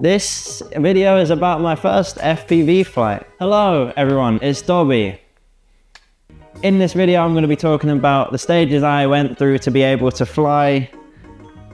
This video is about my first FPV flight. Hello everyone, it's Dobby. In this video I'm going to be talking about the stages I went through to be able to fly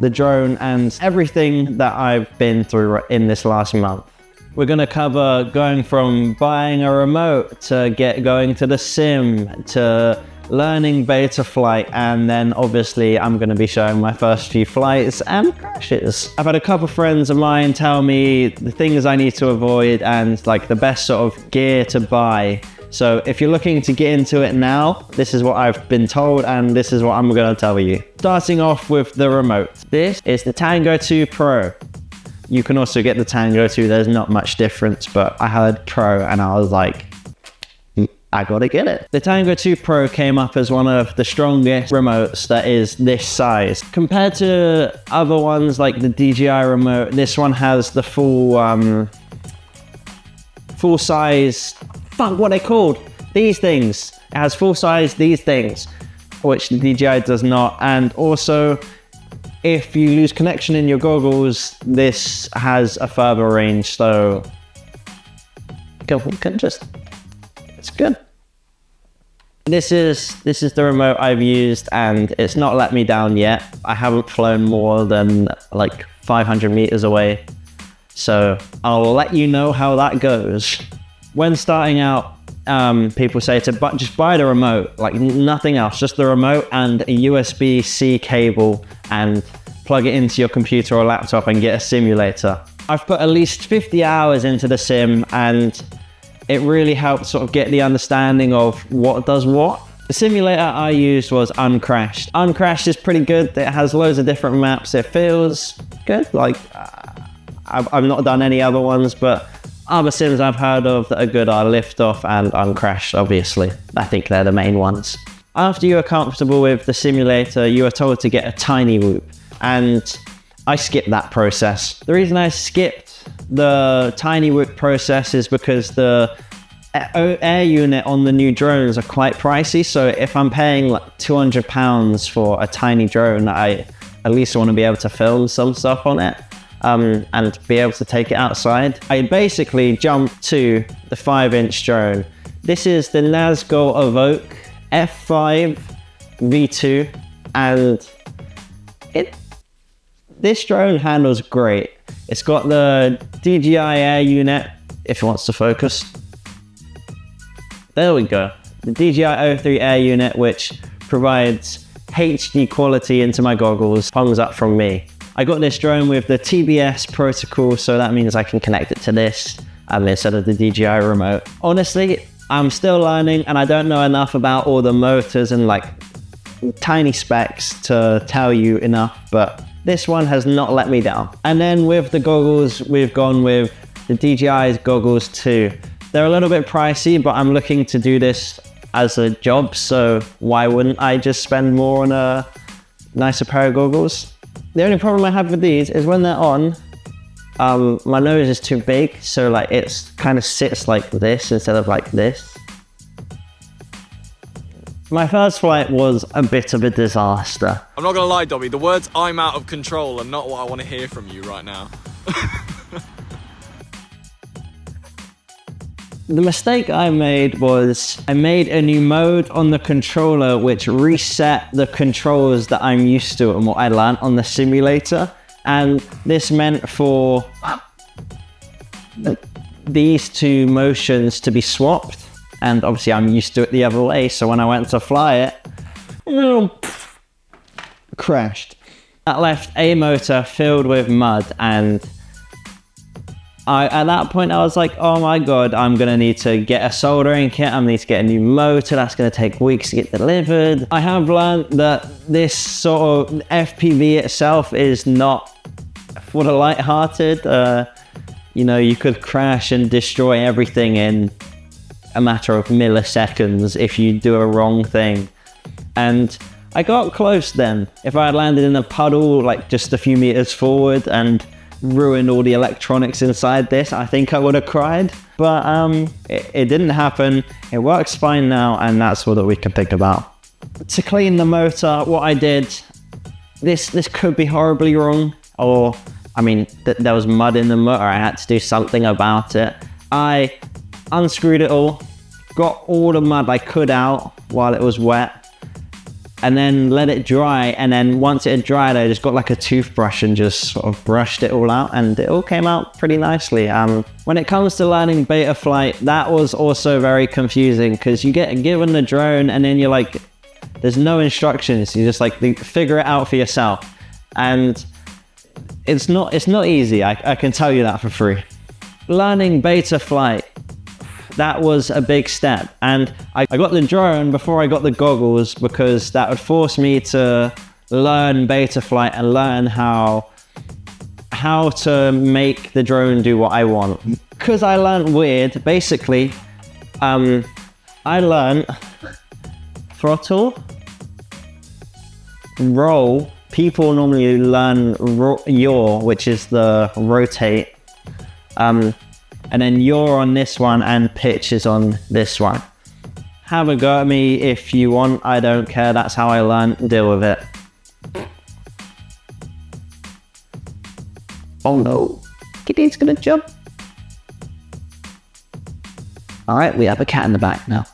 the drone and everything that I've been through in this last month. We're going to cover going from buying a remote to going to the sim to learning Betaflight, and then obviously I'm going to be showing my first few flights and crashes. I've had a couple friends of mine tell me the things I need to avoid and like the best sort of gear to buy. So if you're looking to get into it now, this is what I've been told and this is what I'm going to tell you. Starting off with the remote. This is the Tango 2 Pro. You can also get the Tango 2, there's not much difference, but I had Pro and I was like, I gotta get it. The Tango 2 Pro came up as one of the strongest remotes that is this size. Compared to other ones like the DJI remote, this one has the full size, fuck, what are they called? These things. It has full size these things, which the DJI does not. And also, if you lose connection in your goggles, this has a further range, so it's good. This is the remote I've used and it's not let me down yet. I haven't flown more than like 500 meters away. So I'll let you know how that goes. When starting out, people say to just buy the remote, like nothing else, just the remote and a USB-C cable and plug it into your computer or laptop and get a simulator. I've put at least 50 hours into the sim and it really helped sort of get the understanding of what does what. The simulator I used was Uncrashed. Uncrashed is pretty good. It has loads of different maps. It feels good. Like, I've not done any other ones, but other sims I've heard of that are good are Liftoff and Uncrashed, obviously. I think they're the main ones. After you are comfortable with the simulator, you are told to get a tiny whoop. And I skipped that process. The reason I skipped the tiny whoop process is because the air unit on the new drones are quite pricey. So if I'm paying like £200 for a tiny drone, I at least want to be able to film some stuff on it and be able to take it outside. I basically jumped to the 5-inch drone. This is the Nazgul Evoque F5 V2 and this drone handles great. It's got the DJI air unit, if it wants to focus. There we go. The DJI O3 air unit, which provides HD quality into my goggles, thumbs up from me. I got this drone with the TBS protocol, so that means I can connect it to this instead of the DJI remote. Honestly, I'm still learning and I don't know enough about all the motors and like tiny specs to tell you enough, but this one has not let me down. And then with the goggles, we've gone with the DJI's goggles too. They're a little bit pricey, but I'm looking to do this as a job, so why wouldn't I just spend more on a nicer pair of goggles? The only problem I have with these is when they're on, my nose is too big, so like it's kind of sits like this instead of like this. My first flight was a bit of a disaster. I'm not gonna lie, Dobby, the words "I'm out of control" are not what I want to hear from you right now. The mistake I made was I made a new mode on the controller which reset the controls that I'm used to and what I learned on the simulator. And this meant for these two motions to be swapped. And obviously I'm used to it the other way, so when I went to fly it, crashed. That left a motor filled with mud, and at that point I was like, oh my god, I'm gonna need to get a soldering kit, I'm gonna need to get a new motor, that's gonna take weeks to get delivered. I have learned that this sort of FPV itself is not for the light-hearted. You know, you could crash and destroy everything in a matter of milliseconds if you do a wrong thing. And I got close then. If I had landed in a puddle like just a few meters forward and ruined all the electronics inside this, I think I would have cried. But it didn't happen. It works fine now, and that's what we can think about. To clean the motor, what I did, this could be horribly wrong, or I mean, there was mud in the motor. I had to do something about it. I unscrewed it all, got all the mud I could out while it was wet, and then let it dry. And then once it had dried, I just got like a toothbrush and just sort of brushed it all out, and it all came out pretty nicely. When it comes to learning Betaflight, that was also very confusing because you get given the drone and then you're like, there's no instructions. You just like figure it out for yourself. And it's not easy, I can tell you that for free. Learning Betaflight, that was a big step. And I got the drone before I got the goggles because that would force me to learn Betaflight and learn how to make the drone do what I want. Because I learned weird, basically, I learned throttle, roll. People normally learn yaw, which is the rotate, and then yaw on this one and pitch is on this one. Have a go at me if you want, I don't care, that's how I learned, deal with it. Oh no, Kitty's gonna jump. All right, we have a cat in the back now.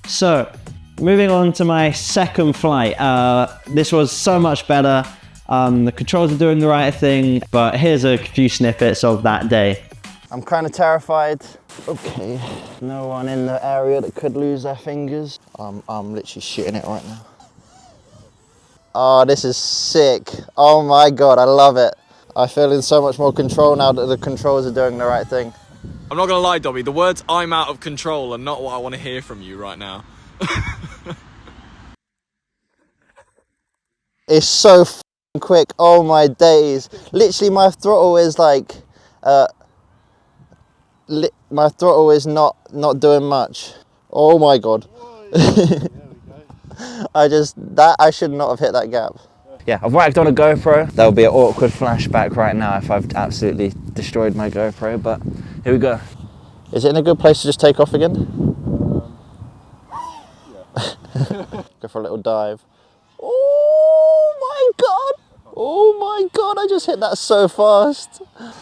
So, moving on to my second flight. This was so much better. The controls are doing the right thing, but here's a few snippets of that day. I'm kind of terrified. Okay, no one in the area that could lose their fingers. I'm literally shooting it right now. Oh, this is sick. Oh my God, I love it. I feel in so much more control now that the controls are doing the right thing. I'm not gonna lie, Dobby, the words "I'm out of control" are not what I want to hear from you right now. It's so f***ing quick, oh my days. Literally my throttle is like, my throttle is not doing much. Oh my God. I should not have hit that gap. Yeah, I've whacked on a GoPro. There'll be an awkward flashback right now if I've absolutely destroyed my GoPro, but here we go. Is it in a good place to just take off again? Yeah. Go for a little dive. Oh my God! Oh my God, I just hit that so fast. I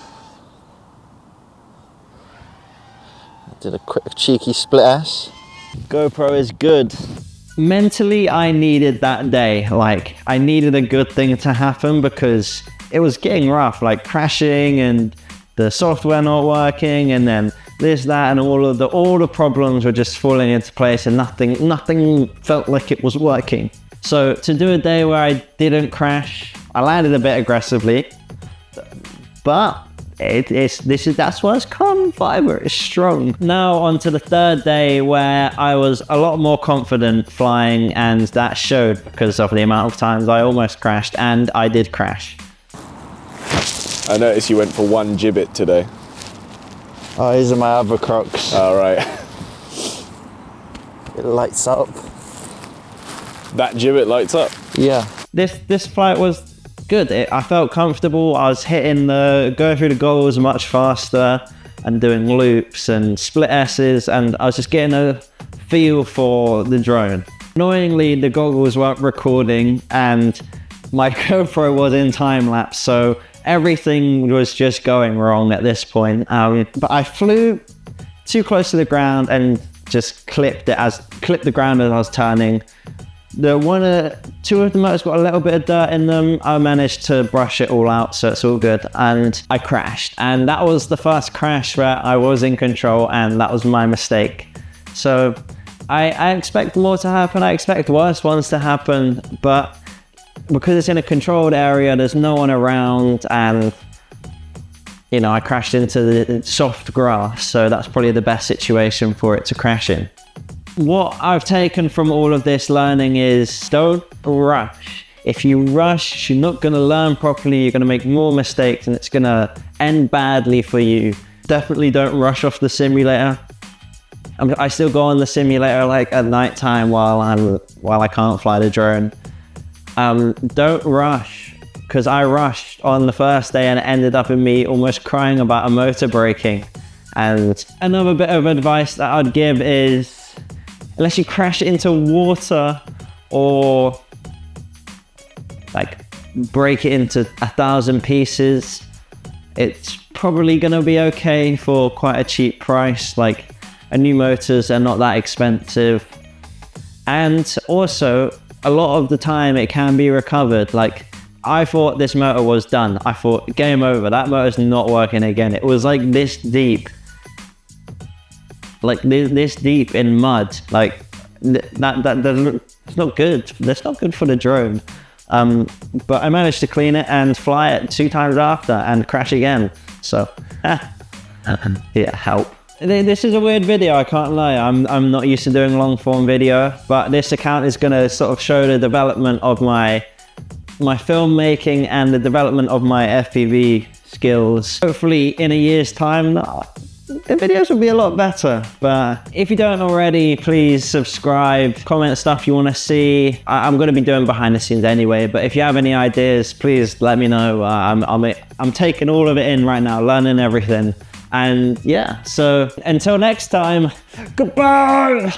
did a quick cheeky split ass. GoPro is good. Mentally, I needed that day. Like, I needed a good thing to happen because it was getting rough, like crashing and the software not working, and then this, that, and all the problems were just falling into place, and nothing felt like it was working. So to do a day where I didn't crash, I landed a bit aggressively, but that's why it's carbon fiber, it's strong. Now on to the third day where I was a lot more confident flying, and that showed because of the amount of times I almost crashed, and I did crash. I noticed you went for one gibbet today. Oh, these are my other Crocs. All right. It lights up. That gibbet lights up? Yeah. This flight was good. I felt comfortable. I was going through the goals much faster and doing loops and split S's, and I was just getting a feel for the drone. Annoyingly, the goggles weren't recording and my GoPro was in time lapse, so everything was just going wrong at this point. But I flew too close to the ground and just clipped the ground as I was turning. Two of the motors got a little bit of dirt in them. I managed to brush it all out, so it's all good. And I crashed. And that was the first crash where I was in control, and that was my mistake. So I expect more to happen. I expect worse ones to happen, but because it's in a controlled area, there's no one around, and you know, I crashed into the soft grass, so that's probably the best situation for it to crash in. What I've taken from all of this learning is don't rush. If you rush, you're not going to learn properly, you're going to make more mistakes, and it's going to end badly for you. Definitely don't rush off the simulator. I still go on the simulator like at night time while I can't fly the drone. Don't rush, because I rushed on the first day and it ended up in me almost crying about a motor breaking. And another bit of advice that I'd give is, unless you crash into water or like break it into 1,000 pieces, it's probably gonna be okay for quite a cheap price. Like, a new motors are not that expensive. And also, a lot of the time it can be recovered. Like, I thought this motor was done. I thought, game over, that motor's not working again. It was like this deep. Like this deep in mud. Like, that doesn't, it's not good. That's not good for the drone. But I managed to clean it and fly it 2 times after and crash again. So, yeah, help. This is a weird video, I can't lie. I'm not used to doing long form video, but this account is gonna sort of show the development of my filmmaking and the development of my FPV skills. Hopefully in a year's time, the videos will be a lot better. But if you don't already, please subscribe, comment stuff you want to see. I'm going to be doing behind the scenes anyway, but if you have any ideas, please let me know. I'm taking all of it in right now, learning everything. And yeah, so until next time, goodbye!